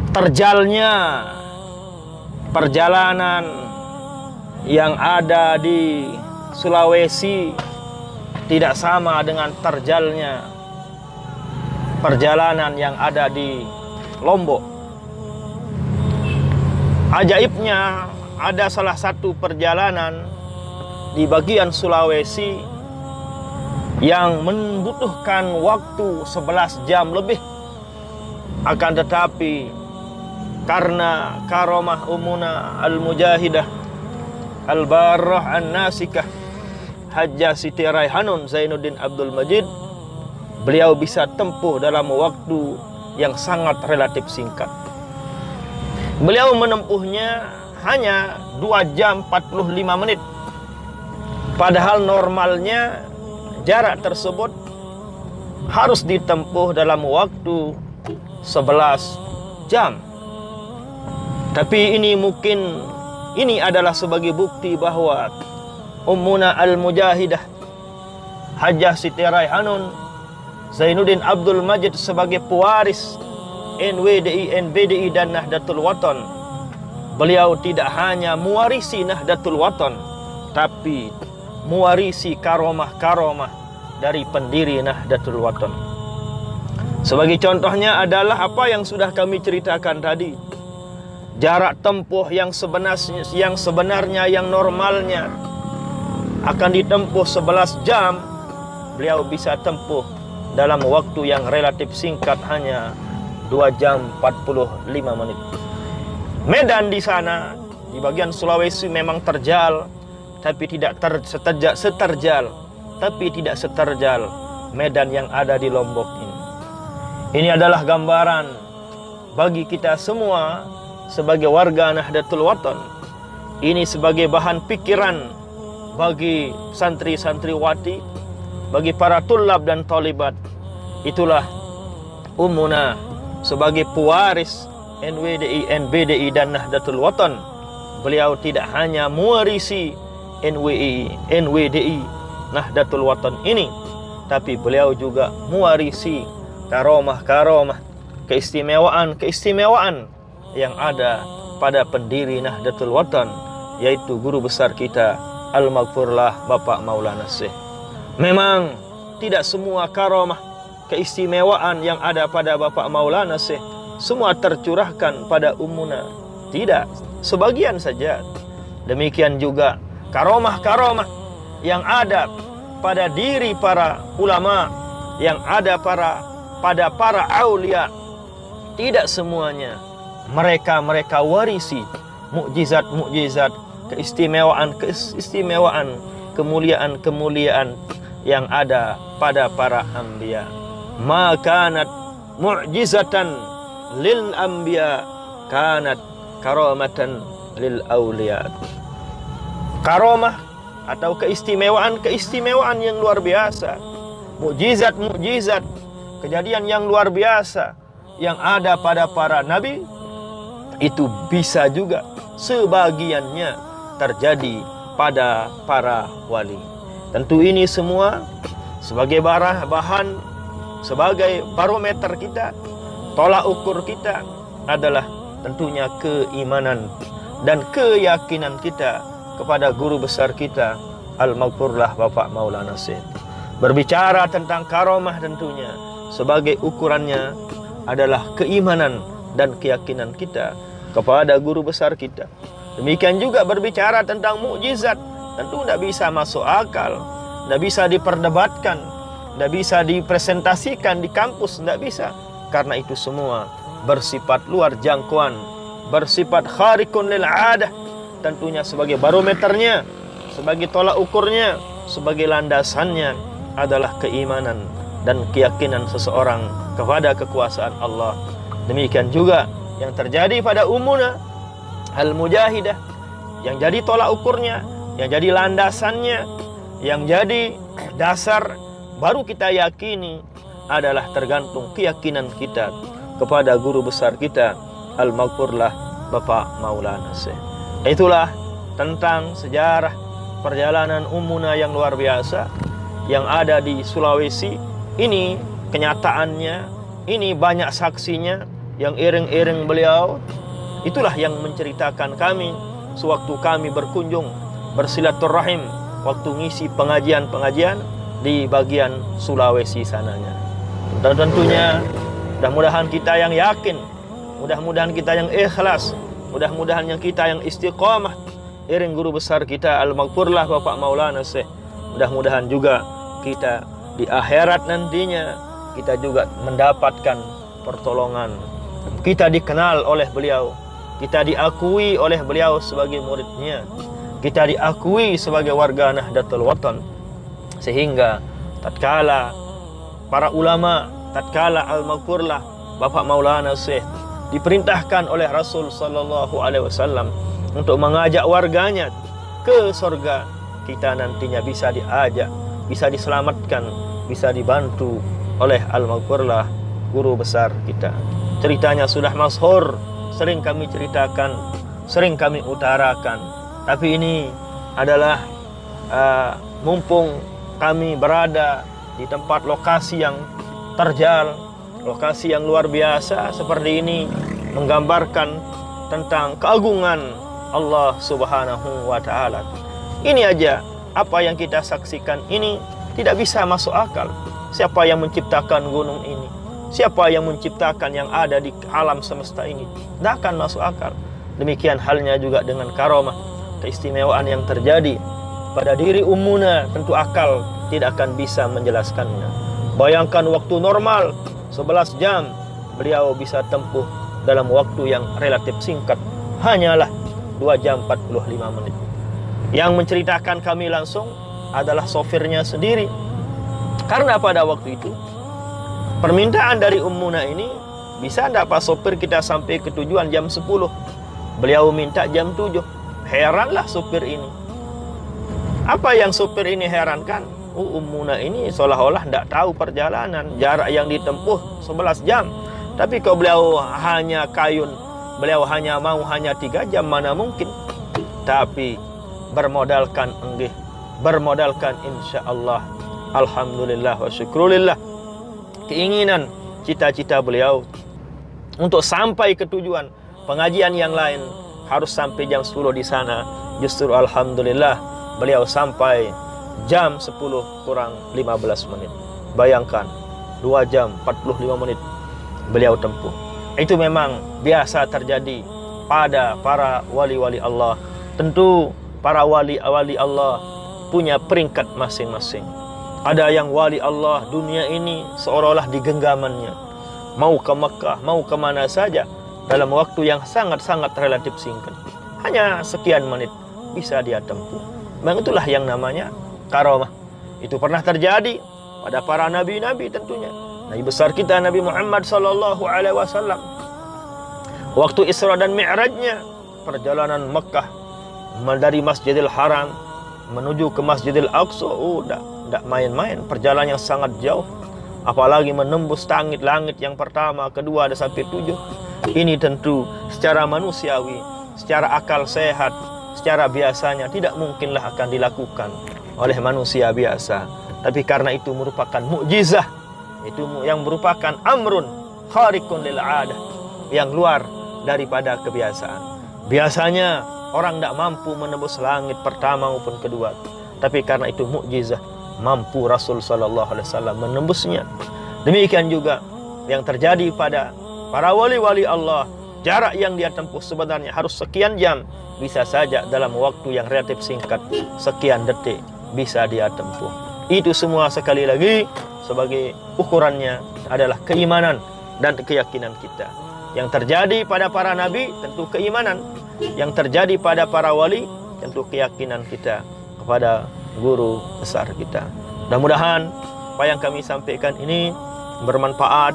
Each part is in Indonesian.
terjalnya perjalanan yang ada di Sulawesi tidak sama dengan terjalnya perjalanan yang ada di Lombok. Ajaibnya, ada salah satu perjalanan di bagian Sulawesi yang membutuhkan waktu 11 jam lebih. Akan tetapi karena karomah Ummuna Al-Mujahidah Al-Barrah An-Nasikah Hajjah Siti Raihanun Zainuddin Abdul Majid, beliau bisa tempuh dalam waktu yang sangat relatif singkat. Beliau menempuhnya hanya 2 jam 45 menit. Padahal normalnya jarak tersebut harus ditempuh dalam waktu 11 jam. Tapi ini adalah sebagai bukti bahwa Ummuna Al-Mujahidah Hajjah Siti Raihanun Zainuddin Abdul Majid sebagai pewaris NWDI, NBDI dan Nahdlatul Wathon, beliau tidak hanya mewarisi Nahdlatul Wathon, tapi mewarisi karomah-karomah dari pendiri Nahdlatul Wathon. Sebagai contohnya adalah apa yang sudah kami ceritakan tadi. Jarak tempuh yang sebenarnya yang normalnya akan ditempuh 11 jam, beliau bisa tempuh dalam waktu yang relatif singkat, hanya 2 jam 45 menit. Medan di sana, di bagian Sulawesi memang terjal, tapi tidak seterjal medan yang ada di Lombok ini. Ini adalah gambaran bagi kita semua sebagai warga Nahdlatul Wathon. Ini sebagai bahan pikiran bagi santri-santriwati, bagi para tulab dan talibat. Itulah Ummuna sebagai pewaris NWDI, NBDI dan Nahdlatul Wathon. Beliau tidak hanya mewarisi NWDI, Nahdlatul Wathon ini, tapi beliau juga mewarisi karomah-karomah, keistimewaan yang ada pada pendiri Nahdlatul Wathon, yaitu guru besar kita Al-Maghfurlah Bapak Maulana Syekh. Memang tidak semua karomah, keistimewaan yang ada pada Bapak Maulana Syekh semua tercurahkan pada Ummuna. Tidak, sebagian saja. Demikian juga karomah-karomah yang ada pada diri para ulama, yang ada pada para aulia, tidak semuanya mereka warisi mukjizat-mukjizat, keistimewaan, kemuliaan yang ada pada para anbiya. Makanat mu'jizatan lil anbiya, kanat karamatan lil auliya. Karomah atau keistimewaan yang luar biasa, mukjizat, kejadian yang luar biasa yang ada pada para nabi, itu bisa juga sebagiannya terjadi pada para wali. Tentu ini semua sebagai bahan, sebagai barometer kita, tolak ukur kita adalah tentunya keimanan dan keyakinan kita kepada guru besar kita Al-Maghfurlah Bapak Maulana Syekh. Berbicara tentang karomah tentunya sebagai ukurannya adalah keimanan dan keyakinan kita kepada guru besar kita. Demikian juga berbicara tentang mukjizat, tentu tidak bisa masuk akal, tidak bisa diperdebatkan, tidak bisa dipresentasikan di kampus, tidak bisa. Karena itu semua bersifat luar jangkauan, bersifat khariqun lil adah. Tentunya sebagai barometernya, sebagai tolak ukurnya, sebagai landasannya adalah keimanan dan keyakinan seseorang kepada kekuasaan Allah. Demikian juga yang terjadi pada Ummuna Al-Mujahidah, yang jadi tolak ukurnya, yang jadi landasannya, yang jadi dasar baru kita yakini adalah tergantung keyakinan kita kepada guru besar kita Al-Maghfurlah Bapak Maulana Syekh. Itulah tentang sejarah perjalanan Ummuna yang luar biasa yang ada di Sulawesi. Ini kenyataannya, ini banyak saksinya, yang iring-iring beliau, itulah yang menceritakan kami sewaktu kami berkunjung bersilaturahim waktu ngisi pengajian-pengajian di bagian Sulawesi sananya. Dan tentunya mudah-mudahan kita yang yakin, mudah-mudahan kita yang ikhlas, mudah-mudahan yang kita yang istiqamah iring guru besar kita Al-Maghfurlah Bapak Maulana Syekh. Mudah-mudahan juga kita di akhirat nantinya kita juga mendapatkan pertolongan. Kita dikenal oleh beliau, kita diakui oleh beliau sebagai muridnya, kita diakui sebagai warga Nahdlatul Watan, sehingga tatkala para ulama, tatkala Al-Maghfurlah Bapak Maulana Syekh diperintahkan oleh Rasul sallallahu alaihi wasallam untuk mengajak warganya ke surga, kita nantinya bisa diajak, bisa diselamatkan, bisa dibantu oleh Al-Maghfurlah guru besar kita. Ceritanya sudah masyhur, sering kami ceritakan, sering kami utarakan. Tapi ini adalah mumpung kami berada di tempat lokasi yang terjal, lokasi yang luar biasa seperti ini, menggambarkan tentang keagungan Allah Subhanahu wa Ta'ala. Ini aja apa yang kita saksikan ini tidak bisa masuk akal. Siapa yang menciptakan gunung ini? Siapa yang menciptakan yang ada di alam semesta ini? Tidak akan masuk akal. Demikian halnya juga dengan karamah, keistimewaan yang terjadi pada diri Ummuna, tentu akal tidak akan bisa menjelaskannya. Bayangkan waktu normal 11 jam beliau bisa tempuh dalam waktu yang relatif singkat, hanyalah 2 jam 45 menit. Yang menceritakan kami langsung adalah sopirnya sendiri. Karena pada waktu itu permintaan dari Ummuna ini, bisa tidak Pak sopir kita sampai ke tujuan jam 10? Beliau minta jam 7. Heranlah sopir ini. Apa yang sopir ini herankan? Ummuna ini seolah-olah tidak tahu perjalanan, jarak yang ditempuh 11 jam. Tapi kalau beliau hanya kayun, beliau hanya mau 3 jam, mana mungkin. Tapi bermodalkan enggih, bermodalkan insya Allah, alhamdulillah wa syukrulillah, keinginan, cita-cita beliau untuk sampai ke tujuan pengajian yang lain harus sampai jam 10 di sana. Justru alhamdulillah beliau sampai jam 10 kurang 15 menit. Bayangkan 2 jam 45 menit beliau tempuh. Itu memang biasa terjadi pada para wali-wali Allah. Tentu para wali-wali Allah punya peringkat masing-masing. Ada yang wali Allah dunia ini seolah-olah di genggamannya, mau ke Mekah, mau kemana saja dalam waktu yang sangat-sangat relatif singkat, hanya sekian menit bisa dia tempuh. Memang itulah yang namanya karamah. Itu pernah terjadi pada para nabi-nabi tentunya. Nabi besar kita Nabi Muhammad sallallahu alaihi wasallam, waktu Isra dan Mi'rajnya, perjalanan Mekah dari Masjidil Haram menuju ke Masjidil Aqsa, tidak main-main, perjalanan yang sangat jauh. Apalagi menembus langit yang pertama, kedua, ada sampai 7. Ini tentu secara manusiawi, secara akal sehat, secara biasanya tidak mungkinlah akan dilakukan oleh manusia biasa. Tapi karena itu merupakan mukjizah, itu yang merupakan amrun khariqun lil 'adah, yang luar daripada kebiasaan. Biasanya orang tidak mampu menembus langit pertama maupun kedua, tapi karena itu mukjizah, mampu Rasul sallallahu alaihi wasallam menembusnya. Demikian juga yang terjadi pada para wali-wali Allah. Jarak yang dia tempuh sebenarnya harus sekian jam, bisa saja dalam waktu yang relatif singkat, sekian detik bisa dia tempuh. Itu semua sekali lagi sebagai ukurannya adalah keimanan dan keyakinan kita. Yang terjadi pada para nabi tentu keimanan, yang terjadi pada para wali tentu keyakinan kita kepada guru besar kita. Mudah-mudahan apa yang kami sampaikan ini bermanfaat,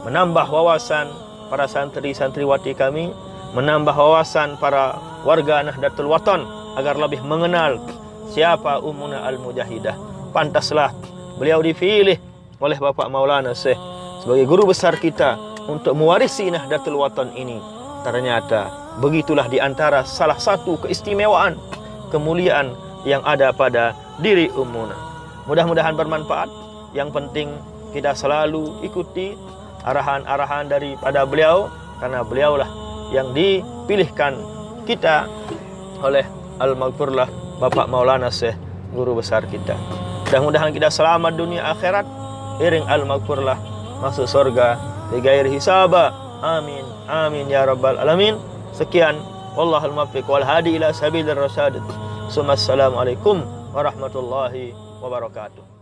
menambah wawasan para santri-santriwati kami, menambah wawasan para warga Nahdlatul Watan agar lebih mengenal siapa Ummuna Al-Mujahidah. Pantaslah beliau dipilih oleh Bapak Maulana Syekh sebagai guru besar kita untuk mewarisi Nahdlatul Watan ini. Ternyata begitulah di antara salah satu keistimewaan, kemuliaan yang ada pada diri Ummuna. Mudah-mudahan bermanfaat. Yang penting kita selalu ikuti arahan-arahan daripada beliau karena beliaulah yang dipilihkan kita oleh Al-Maghfurlah Bapak Maulana Syekh, guru besar kita. Mudah-mudahan kita selamat dunia akhirat, iring Al-Maghfurlah masuk surga bighairi hisaba. Amin amin ya rabbal alamin. Sekian, wallahul muwaffiq wal hadi ila sabilir rasyad. Assalamualaikum warahmatullahi wabarakatuh.